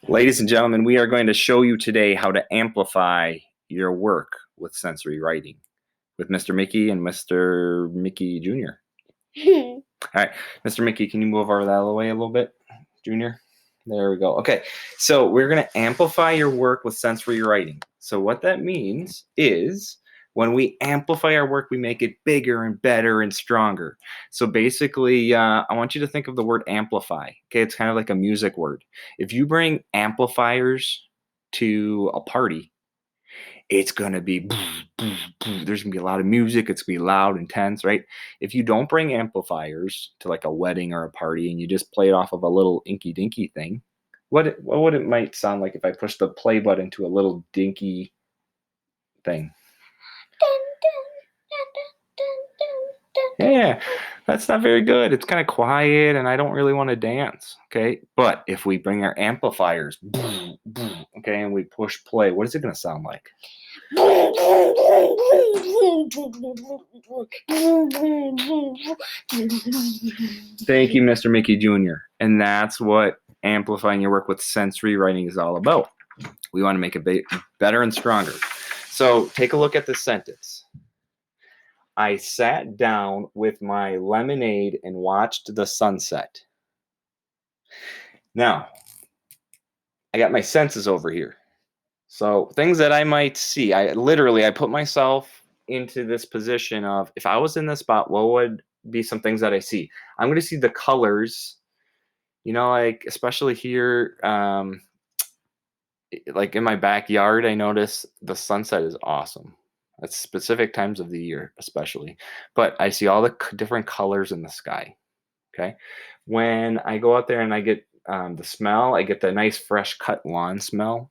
Ladies and gentlemen, we are going to show you today how to amplify your work with sensory writing with Mr. Mickey and Mr. Mickey Jr. All right, Mr. Mickey, can you move over that way a little bit, Junior? There we go. Okay, so we're going to amplify your work with sensory writing. So what that means is when we amplify our work, we make it bigger and better and stronger. So basically, I want you to think of the word amplify. Okay, it's kind of like a music word. If you bring amplifiers to a party, it's gonna be there's gonna be a lot of music, it's gonna be loud, intense, right? If you don't bring amplifiers to like a wedding or a party and you just play it off of a little inky dinky thing, what would it might sound like if I push the play button to a little dinky thing? Yeah, that's not very good. It's kind of quiet and I don't really want to dance. Okay. But if we bring our amplifiers, okay, and we push play, what is it going to sound like? Thank you, Mr. Mickey Jr. And that's what amplifying your work with sensory writing is all about. We want to make it better and stronger. So take a look at this sentence. I sat down with my lemonade and watched the sunset. Now, I got my senses over here. So things that I might see, I put myself into this position of if I was in this spot, what would be some things that I see? I'm going to see the colors, like especially here, like in my backyard, I notice the sunset is awesome. At specific times of the year, especially. But I see all the different colors in the sky. Okay. When I go out there and I get the smell, I get the nice fresh cut lawn smell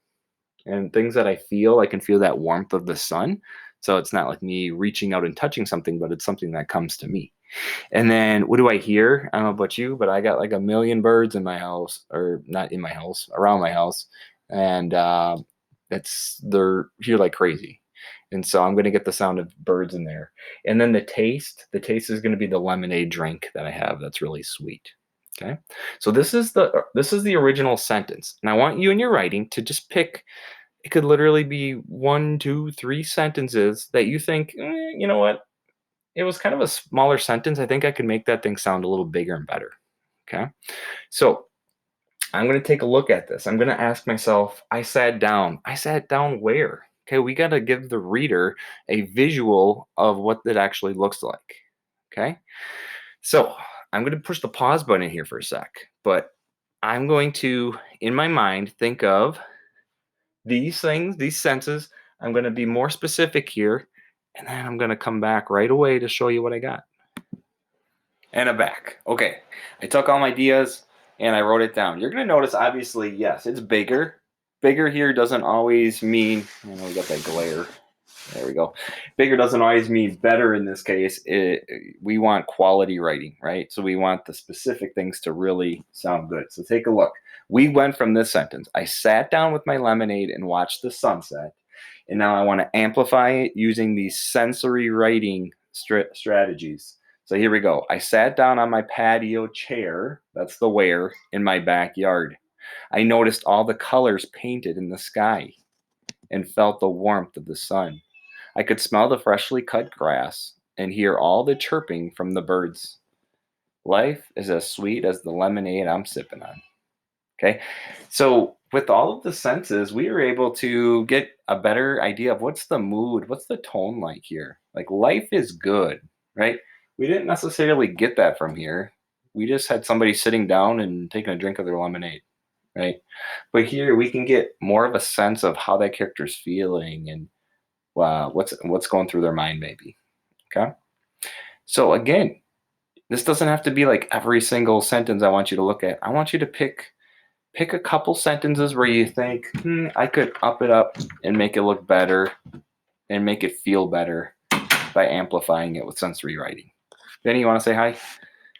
and things that I can feel that warmth of the sun. So it's not like me reaching out and touching something, but it's something that comes to me. And then what do I hear? I don't know about you, but I got like a million birds in my house, or not in my house, around my house. And they're here like crazy. And so I'm going to get the sound of birds in there. And then the taste is going to be the lemonade drink that I have that's really sweet. Okay. So this is the original sentence. And I want you in your writing to just pick, it could literally be 1, 2, 3 sentences that you think, you know what? It was kind of a smaller sentence. I think I could make that thing sound a little bigger and better. Okay. So I'm going to take a look at this. I'm going to ask myself, I sat down. I sat down where? Okay, we got to give the reader a visual of what it actually looks like. Okay, so I'm going to push the pause button here for a sec, but I'm going to, in my mind, think of these things, these senses. I'm going to be more specific here, and then I'm going to come back right away to show you what I got. And I'm back. Okay, I took all my ideas and I wrote it down. You're going to notice, obviously, yes, it's bigger. Bigger here doesn't always mean, we got that glare. There we go. Bigger doesn't always mean better in this case. We want quality writing, right? So we want the specific things to really sound good. So take a look. We went from this sentence. I sat down with my lemonade and watched the sunset. And now I want to amplify it using these sensory writing strategies. So here we go. I sat down on my patio chair, that's the where, in my backyard. I noticed all the colors painted in the sky and felt the warmth of the sun. I could smell the freshly cut grass and hear all the chirping from the birds. Life is as sweet as the lemonade I'm sipping on. Okay, so with all of the senses, we were able to get a better idea of what's the mood, what's the tone like here. Like life is good, right? We didn't necessarily get that from here. We just had somebody sitting down and taking a drink of their lemonade, right? But here we can get more of a sense of how that character's feeling and what's going through their mind, maybe. Okay. So again, this doesn't have to be like every single sentence I want you to look at. I want you to pick a couple sentences where you think, I could up it up and make it look better and make it feel better by amplifying it with sensory writing. Benny, you want to say hi?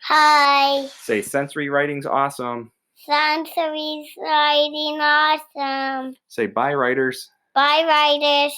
Hi. Say sensory writing's awesome. Sensory writing awesome. Say bye, writers. Bye, writers.